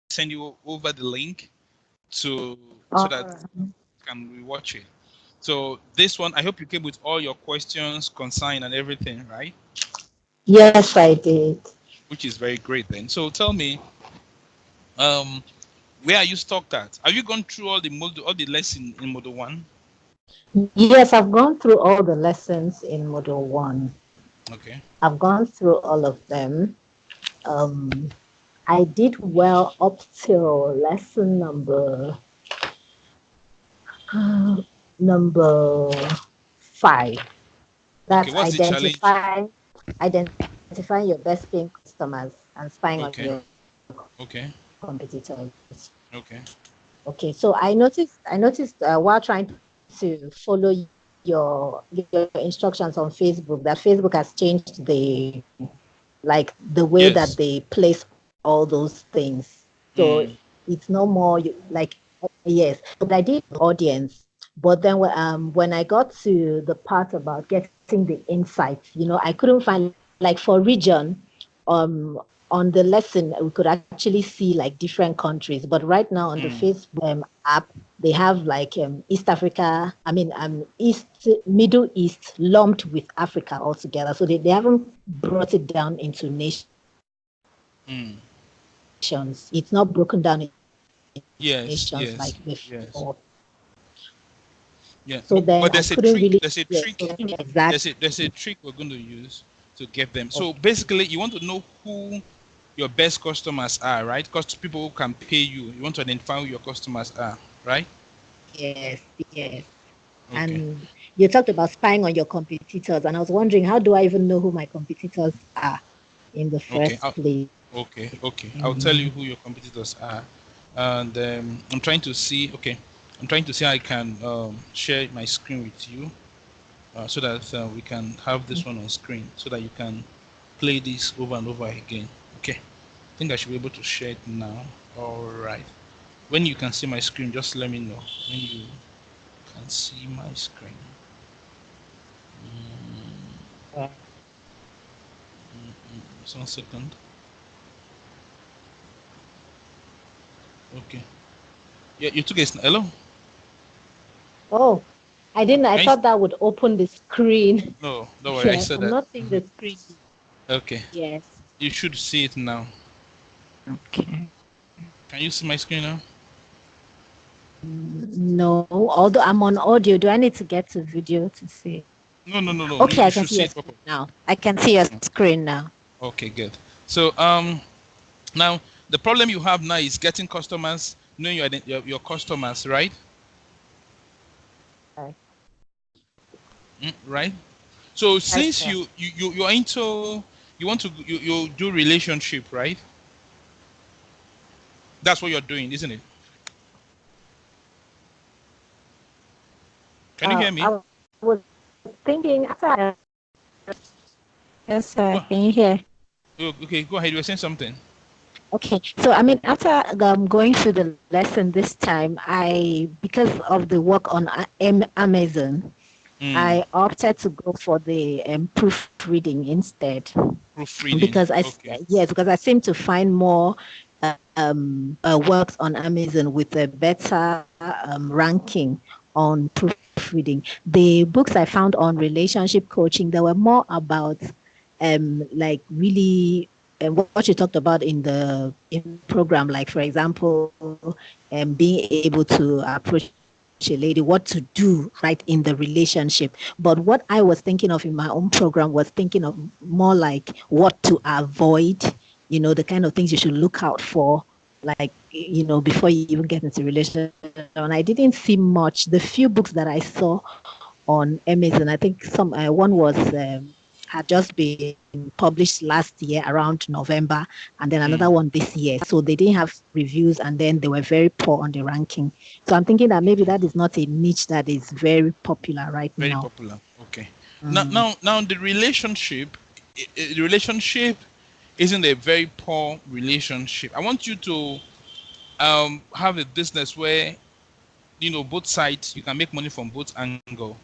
send you over the link so that you can rewatch it. So this one, I hope you came with all your questions, consign, and everything, right? Yes, I did. Which is very great then. So tell me, um, where are you stuck at? Have you gone through all the lesson in model one? Yes, I've gone through all the lessons in Module 1. Okay. I've gone through all of them. Um, I did well up till lesson number 5. Okay. That's What's the challenge? identifying your best paying customers and spying on Okay. your Okay. competitors. Okay. Okay, so I noticed while trying to follow your instructions on Facebook that Facebook has changed the way that they Yes. place all those things. So Mm. it's no more yes. But I did audience. But then when I got to the part about getting the insights, I couldn't find like for region, um on the lesson we could actually see like different countries. But right now on the Mm. Facebook app, they have like East Africa, East, Middle East lumped with Africa altogether. So they haven't brought it down into nations. It's not broken down into nations like before. Yes. So then Yes. I couldn't Yes. really, Yeah. so But there's a trick. There's a trick. exactly. There's a trick we're going to use to get them. So basically, you want to know who your best customers are, right? Because people who can pay you. You want to identify who your customers are, right? Yes, yes. Okay. And you talked about spying on your competitors, and I was wondering, how do I even know who my competitors are in the Okay. first place? Okay. Okay. I'll Mhm. tell you who your competitors are, and I'm trying to see. Okay. I'm trying to see how I can share my screen with you, so that we can have this one on screen, so that you can play this over and over again. Okay. I think I should be able to share it now. All right. When you can see my screen, just let me know when you can see my screen. Just 1 second. Okay. Yeah, you took a hello. Oh, I didn't. I Can you, thought that would open the screen. no, don't worry. I Yes, said I'm that. not seeing the screen. Okay. Yes. You should see it now. Okay. Can you see my screen now? No, although I'm on audio, do I need to get to video to see? No, no, no, no. Okay, You I can should see see your it pop up. screen now. I can see your screen now. Okay, good. So now the problem you have now is getting customers, knowing your customers, right? Right. Right. So Yes, since sir. you're into, you want to, you do relationship, right? That's what you're doing, isn't it? Can you hear me? I was thinking yes, sir. Go. Can you hear? Okay, go ahead. You were saying something. Okay, so I mean, after going through the lesson this time, because of the work on Amazon, Mm, I opted to go for the proofreading instead proofreading. Okay. yes, because I seem to find more works on Amazon with a better ranking on proofreading. The books I found on relationship coaching, they were more about like really what you talked about in the program, like for example, being able to approach a lady, what to do right in the relationship. But what I was thinking of in my own program was thinking of more like what to avoid, the kind of things you should look out for, like, before you even get into a relationship. And I didn't see much. The few books that I saw on Amazon, I think one was had just been published last year around November, and then another one Mm, this year. So they didn't have reviews, and then they were very poor on the ranking. So I'm thinking that maybe okay. that is not a niche that is very popular right Very now. popular. Okay. Mm. Now the relationship isn't a very poor relationship. I want you to have a business where both sides, you can make money from both angle.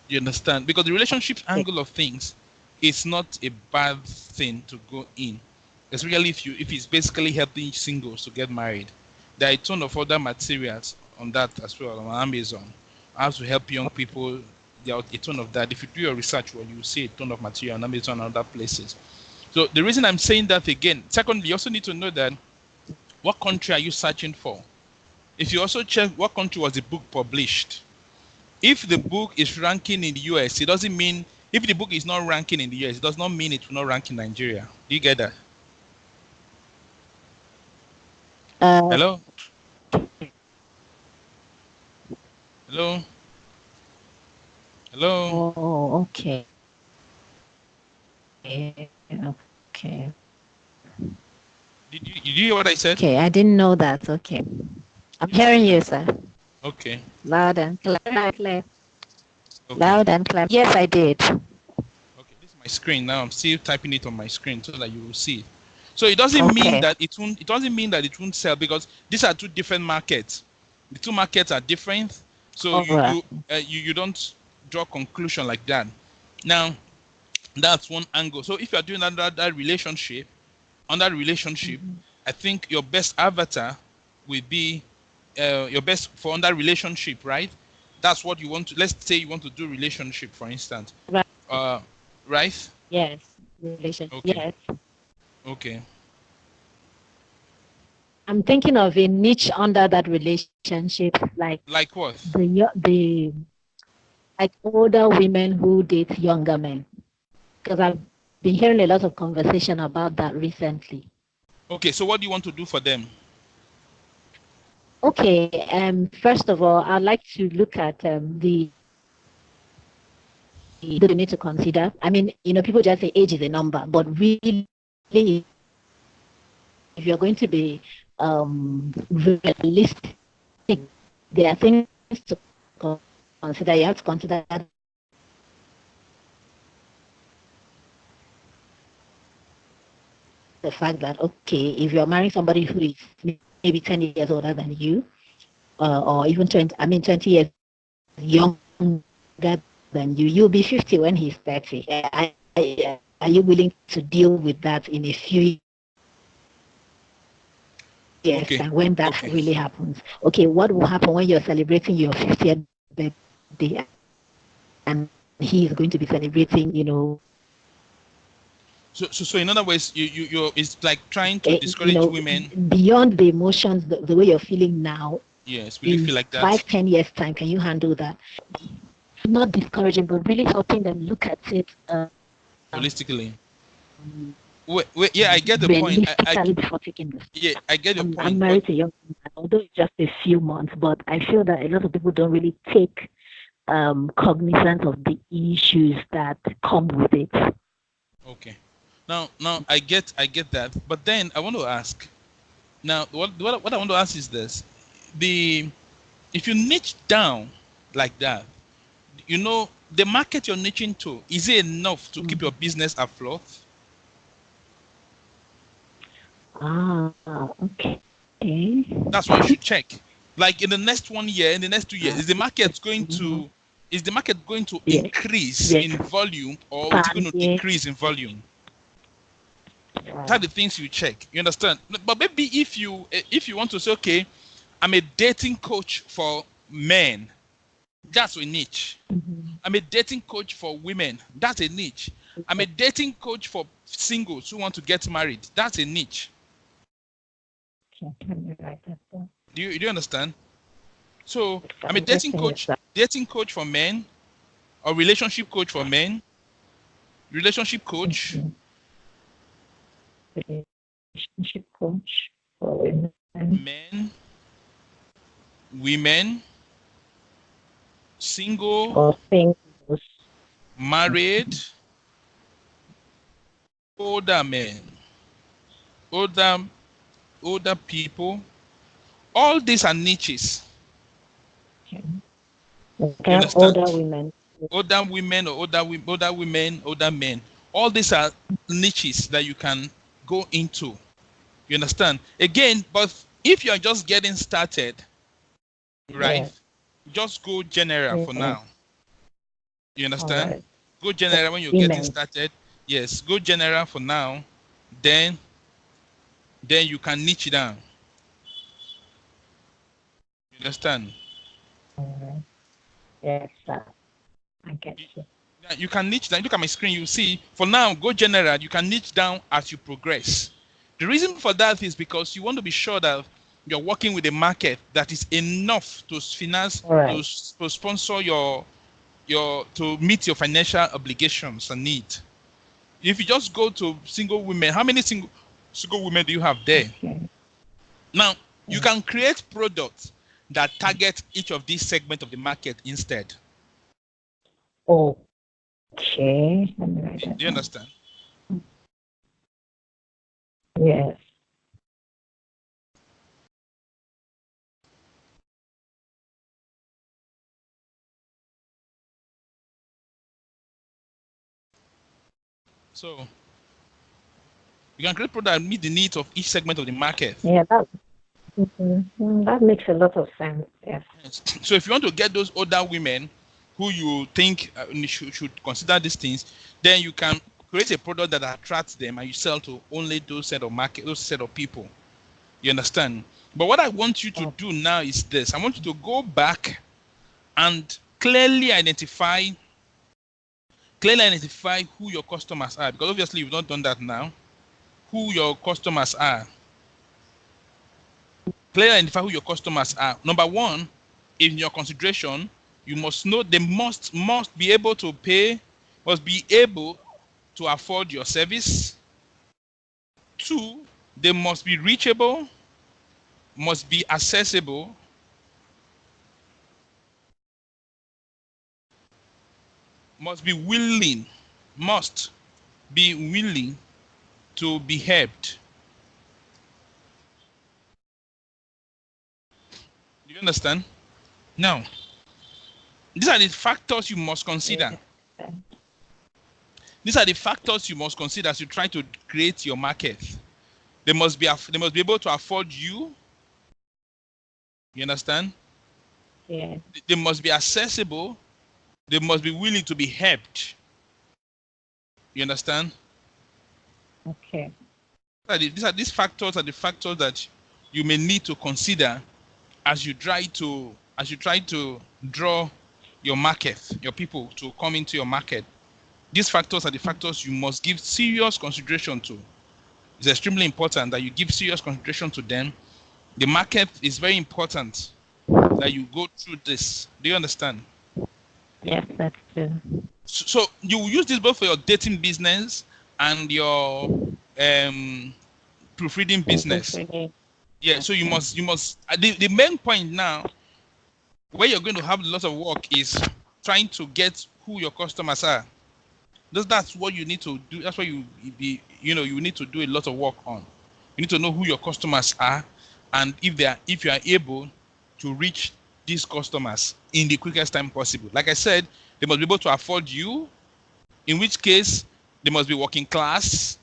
You understand? Because the relationship Okay. angle of things is not a bad thing to go in. especially if it's basically helping singles to get married. There are a ton of other materials on that as well on Amazon. How to help young people. There are a ton of that. If you do your research, well, you see a ton of material on Amazon and other places. So the reason I'm saying that again, secondly, you also need to know that what country are you searching for? If you also check what country was the book published, if the book is ranking in the US, it doesn't mean, if the book is not ranking in the US, it does not mean it will not rank in Nigeria. Do you get that? Hello? Hello? Hello? Oh, okay. Okay. Did you hear what I said? Okay, I didn't know that. Okay. I'm hearing you, sir. Okay. Loud and clear. Okay. Loud and clear. Yes, I did. Okay, this is my screen now. I'm still typing it on my screen so that you will see it. So it doesn't mean that it won't. It doesn't mean that it won't sell, because these are two different markets. The two markets are different, so you don't draw conclusion like that. Now, that's one angle. So if you are doing that relationship, I think your best avatar will be your best for under relationship, right? That's what you want to. Let's say you want to do relationship, for instance. Right. Right? Yes. Relationship. Okay. Yes. Okay. I'm thinking of a niche under that relationship, like what? The like older women who date younger men, because I've been hearing a lot of conversation about that recently. Okay, so what do you want to do for them? Okay, first of all, I'd like to look at the you need to consider. I mean, people just say age is a number, but really, if you're going to be realistic, there are things to consider. You have to consider the fact that, okay, if you're marrying somebody who is maybe 10 years older than you, or even 20 years younger than you, you'll be 50 when he's 30. Are you willing to deal with that in a few years? Okay. And when that really happens, okay, what will happen when you're celebrating your 50th birthday and he is going to be celebrating, So in other words, you're it's like trying to discourage women beyond the emotions, the way you're feeling now. Yes, will you feel like that? 5-10 years time, can you handle that? Not discouraging, but really helping them look at it holistically. Wait, yeah, I get the point. Before taking this. Yeah, I get the point. I'm married to a young man, although it's just a few months, but I feel that a lot of people don't really take cognizance of the issues that come with it. Okay. Now I get that, but then I want to ask. Now, what I want to ask is this: if you niche down like that, the market you're niching to, is it enough to keep your business afloat? Okay. That's what you should check. Like in the next 1 year, in the next 2 years, is the market going to increase in volume, or is it going to decrease in volume? Those are the things you check. You understand? But maybe if you want to say, okay, I'm a dating coach for men, that's a niche. I'm a dating coach for women, that's a niche. I'm a dating coach for singles who want to get married, that's a niche. Do you understand? So I'm a dating coach for men, or relationship coach for men, relationship coach. Relationship coach for women. Men, women, single, or singles, married, older men, older people. All these are niches. Okay. Older women. Older women, or older women, older men. All these are niches that you can go into. You understand? Again, but if you're just getting started, right? Just go general for now. You understand? Go general when you're getting started. Yes, go general for now. Then then you can niche down. You understand? Mm-hmm. Yes, sir. I get you. You can niche down. Look at my screen. You see, for now, go general. You can niche down as you progress. The reason for that is because you want to be sure that you're working with a market that is enough to finance, Right. to sponsor your to meet your financial obligations and needs. If you just go to single women, how many single women do you have there? Okay. Now, you can create products that target each of these segments of the market instead. Okay. Do you understand? Yes. So you can create products that meet the needs of each segment of the market. Yeah, that makes a lot of sense. Yes. So if you want to get those older women who you think should consider these things, then you can create a product that attracts them and you sell to only those set of people. You understand? But what I want you to do now is this. I want you to go back and clearly identify who your customers are, because obviously you've not done that now. Who your customers are. Clearly identify who your customers are. Number one, in your consideration, you must know they must be able to pay, must be able to afford your service. 2, they must be reachable, must be accessible, must be willing to be helped. Do you understand? Now, these are the factors you must consider. Yeah. These are the factors you must consider as you try to create your market. They must be able to afford you. You understand? Yeah. They must be accessible. They must be willing to be helped. You understand? Okay. These factors are the factors that you may need to consider as you try to draw your market, your people to come into your market. These factors are the factors you must give serious consideration to. It's extremely important that you give serious consideration to them. The market is very important that you go through this. Do you understand? Yes, that's true. So you use this both for your dating business and your proofreading business. Yeah, so you must the main point now where you're going to have lots of work is trying to get who your customers are. That's what you need to do. That's what you need to do a lot of work on. You need to know who your customers are, and if you are able to reach these customers in the quickest time possible. Like I said, they must be able to afford you, in which case they must be working class,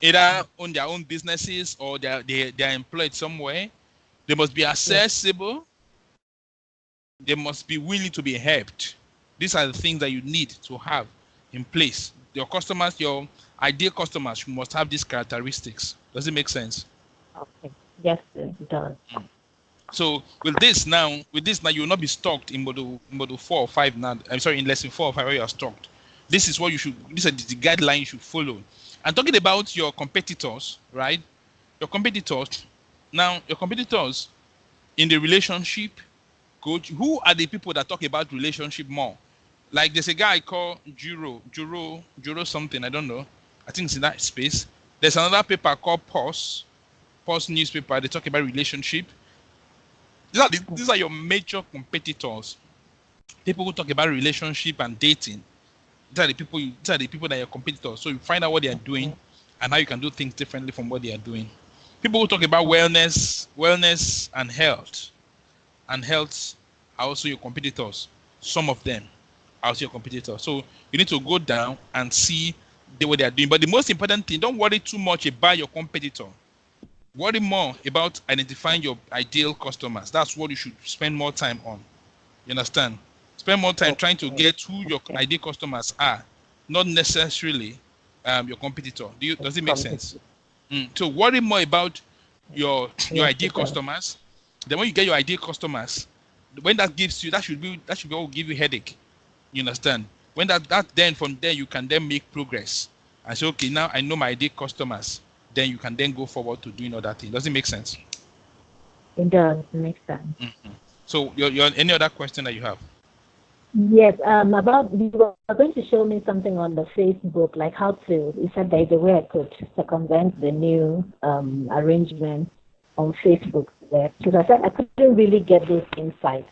either own their own businesses or they are employed somewhere. They must be accessible. They must be willing to be helped. These are the things that you need to have in place. Your customers, your ideal customers must have these characteristics. Does it make sense? Okay. Yes, it does. So with this now, you will not be stuck in module 4 or 5 now. I'm sorry, in lesson 4 or 5 where you are stuck. This is what you should. These are the guidelines you should follow. And talking about your competitors, right? Your competitors in the relationship coach. Who are the people that talk about relationship more? Like there's a guy called Juro something. I don't know. I think it's in that space. There's another paper called Pulse newspaper. They talk about relationship. These are your major competitors. People who talk about relationship and dating. These are the people that are your competitors. So you find out what they are doing and how you can do things differently from what they are doing. People who talk about wellness and health are also your competitors. Some of them are also your competitors. So you need to go down and see what they are doing. But the most important thing, don't worry too much about your competitor. Worry more about identifying your ideal customers. That's what you should spend more time on. You understand? Spend more time trying to get who your ideal customers are, not necessarily your competitor. Does it make sense? So worry more about your Yes, ideal it does. customers. Then when you get your ideal customers, when that gives you, that should be what will give you headache. You understand? When that then from there you can then make progress and say, okay, now I know my ideal customers. Then you can then go forward to doing other things. Does it make sense? It does make sense. So your any other question that you have? Yes, about you were going to show me something on the Facebook, like how to. You said there's a way I could circumvent the new arrangement on Facebook there, because I said I couldn't really get those insights.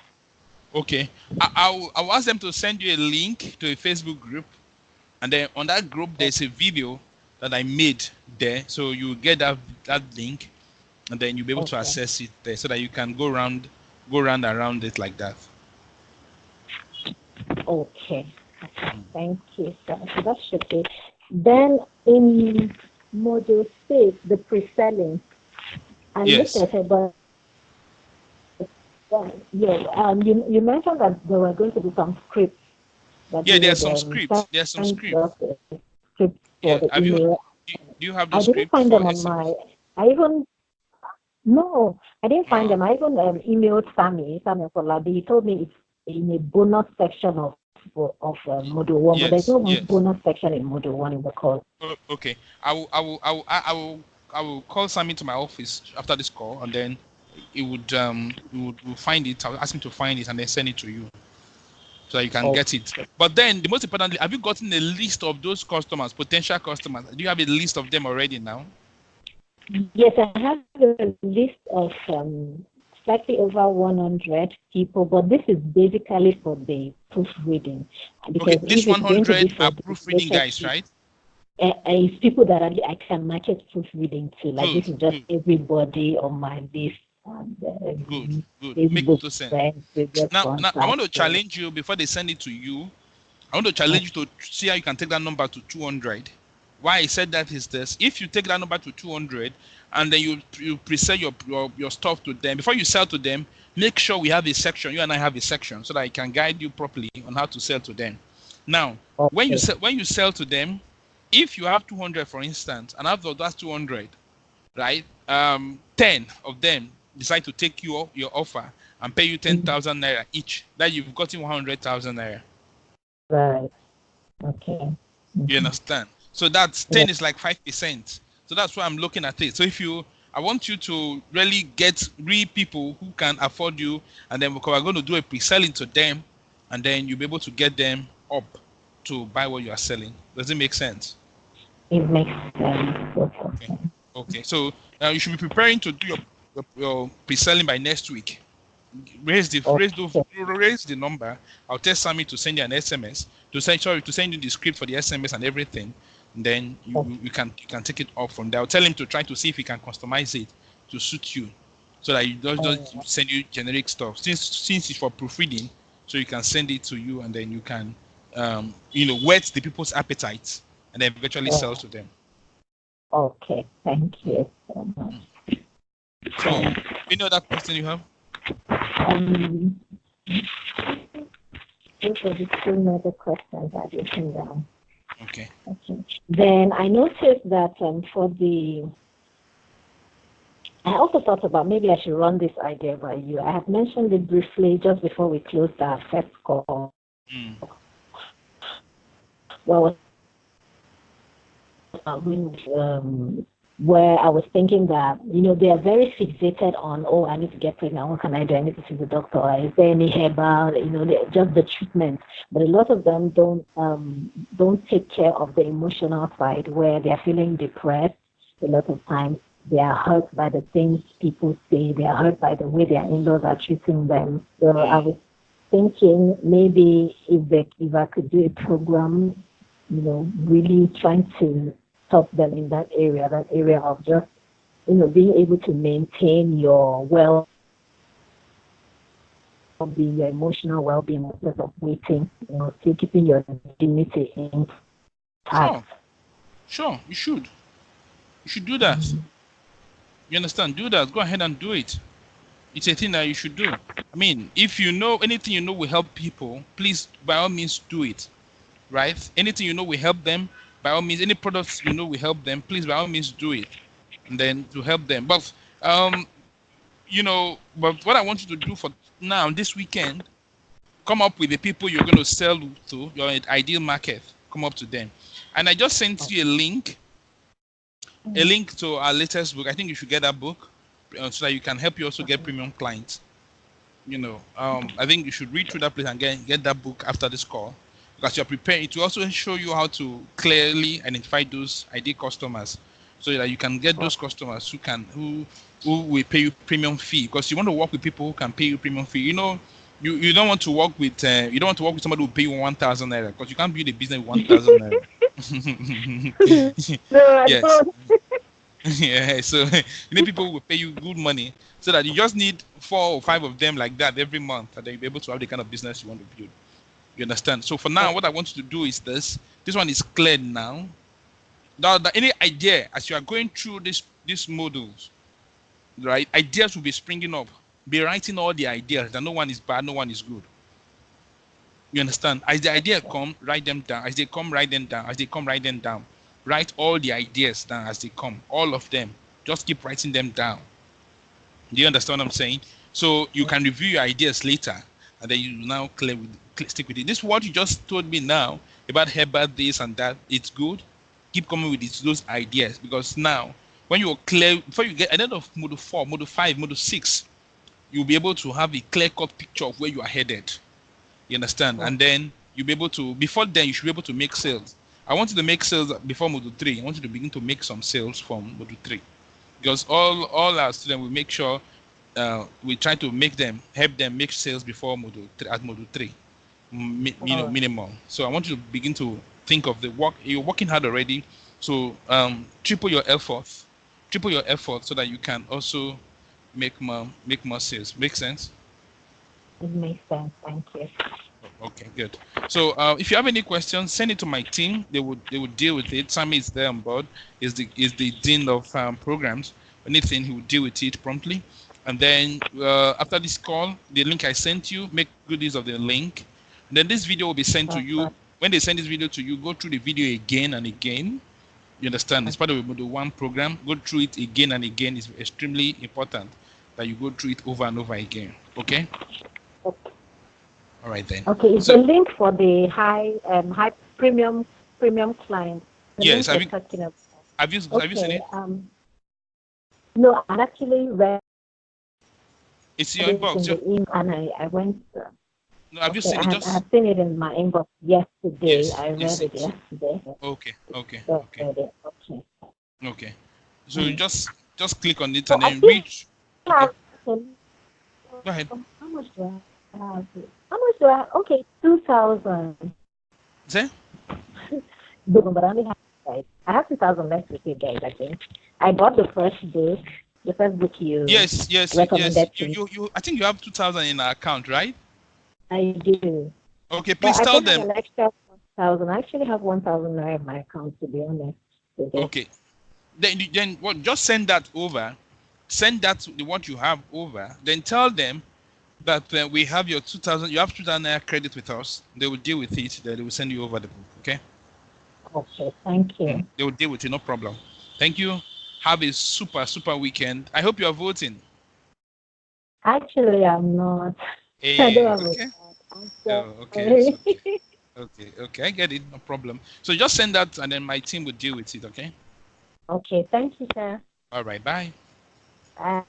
Okay, I'll ask them to send you a link to a Facebook group, and then on that group there's a video that I made there, so you get that link, and then you'll be able to access it there, so that you can go round around it like that. Okay. Thank you, sir. So that should be. Then in module 6, the pre-selling, I looked at it, but you mentioned that there were going to be some scripts. There's some scripts. There's some scripts. Scripts for the email. Do you have those scripts? I didn't find them on my. I didn't find them. I even emailed Sammy Folabi. He told me it's in a bonus section of module 1, but there's no bonus section in module 1 in the course. Okay, I will call Sammy to my office after this call, and then it would find it. I'll ask him to find it and then send it to you, so that you can get it. But then the most importantly, have you gotten a list of those customers, potential customers? Do you have a list of them already now? Yes, I have a list of slightly over 100 people, but this is basically for the proofreading. Because this 100 are proofreading guys, right? It's people that I can market proofreading to. Like this is just everybody on my list. Good. Make total sense. Now, I want to challenge you before they send it to you. I want to challenge you to see how you can take that number to 200. Why I said that is this: if you take that number to 200 and then you pre-sell your stuff to them, before you sell to them, make sure we have a section. You and I have a section so that I can guide you properly on how to sell to them. Now, when you sell to them, if you have 200, for instance, and out of that 200, right, 10 of them decide to take your offer and pay you 10,000 naira each, that you've gotten 100,000 naira. Right. Okay. You understand? So that's 10 is like 5%. So that's why I'm looking at it. So I want you to really get real people who can afford you, and then we're going to do a pre-selling to them, and then you'll be able to get them up to buy what you are selling. Does it make sense? It makes sense. Okay. So you should be preparing to do your pre-selling by next week. Raise the number. I'll tell Sammy to send you an SMS to send you the script for the SMS and everything. And then you can take it off from there. I'll tell him to try to see if he can customize it to suit you, so that you don't send you generic stuff. Since it's for proofreading, so you can send it to you, and then you can whet the people's appetites, and then eventually sell to them. Okay, thank you so much. So, any other question you have? Those are the two other questions I've written down. Okay. Then I noticed that I also thought about maybe I should run this idea by you. I have mentioned it briefly just before we closed our first call. Well, where I was thinking that, they are very fixated on, I need to get pregnant, what can I do? I need to see the doctor. Is there any herbal, just the treatment. But a lot of them don't take care of the emotional side, where they are feeling depressed. A lot of times they are hurt by the things people say. They are hurt by the way their in-laws are treating them. So I was thinking maybe if I could do a program, really trying to help them in that area of just, being able to maintain your well-being, your emotional well-being instead of waiting, still keeping your dignity intact. Sure, you should. You should do that. You understand? Do that. Go ahead and do it. It's a thing that you should do. I mean, if you know anything will help people, please, by all means, do it. Right? Anything will help them, by all means, any products will help them, please, by all means, do it. and then to help them. But but what I want you to do for now this weekend, come up with the people you're going to sell to, your ideal market. Come up to them, and I just sent you a link to our latest book. I think you should get that book so that you can help you also get premium clients. I think you should read through that place and get that book after this call, because you're prepared. It will also show you how to clearly identify those ideal customers, so that you can get those customers who will pay you premium fee. Because you want to work with people who can pay you premium fee. You don't want to work with somebody who will pay you 1,000 naira, because you can't build a business with 1,000 naira. No, I Yes. don't. Yeah, so you need people who will pay you good money, so that you just need 4 or 5 of them like that every month, and then you'll be able to have the kind of business you want to build. You understand? So for now, what I want you to do is this one is clear now. That any idea as you are going through these modules, right? Ideas will be springing up. Be writing all the ideas that no one is bad, no one is good. You understand? As the idea come, write them down. As they come, write them down. As they come, write them down. Write all the ideas down as they come, all of them. Just keep writing them down. Do you understand what I'm saying? So you can review your ideas later, and then you now stick with it. This is what you just told me now about this and that. It's good. Keep coming with those ideas, because now when you're clear, before you get at the end of module 4, module 5, module 6, you'll be able to have a clear-cut picture of where you are headed. You understand? And then you'll be able to, before then, you should be able to make sales. I want you to make sales before module 3. I want you to begin to make some sales from module 3. Because all our students will make sure we try to help them make sales before module 3, minimum. So I want you to begin to think of the work. You're working hard already. So triple your efforts so that you can also make more sales. Make sense? It makes sense. Thank you. Okay, good. So if you have any questions, send it to my team. They would deal with it. Sammy is there on board. Is the dean of programs. Anything, he will deal with it promptly. And then after this call, the link I sent you, make good use of the link. And then this video will be sent to you. When they send this video to you, go through the video again and again. You understand? It's part of the Module 1 program. Go through it again and again. It's extremely important that you go through it over and over again. Okay? Okay. All right then. Okay, is the link for the high premium client? Yes. Have you seen it? No, I actually read. It's in your inbox. And I went. No, have you seen it? I have seen it in my inbox yesterday. Yes, I read it yesterday. Okay. So you just click on it and then reach. Okay. Go ahead. How much do I have? Okay, 2,000. Say? But I only have, I have 2,000 left with you guys, I think. I bought the first book you recommended to me. You I think you have 2,000 in our account, right? I do. Okay, please tell them. An extra 1,000. I actually have 1,000 naira in my account, to be honest. Okay. Then what? Just send that over. Send that what you have over. Then tell them that we have your 2,000. You have 2,000 naira credit with us. They will deal with it. They will send you over the book. Okay. Okay. Thank you. They will deal with it. No problem. Thank you. Have a super weekend. I hope you are voting. Actually, I'm not. Hey, I don't have okay. Okay. I get it. No problem. So just send that, and then my team will deal with it. Okay. Okay. Thank you, sir. All right. Bye. Bye.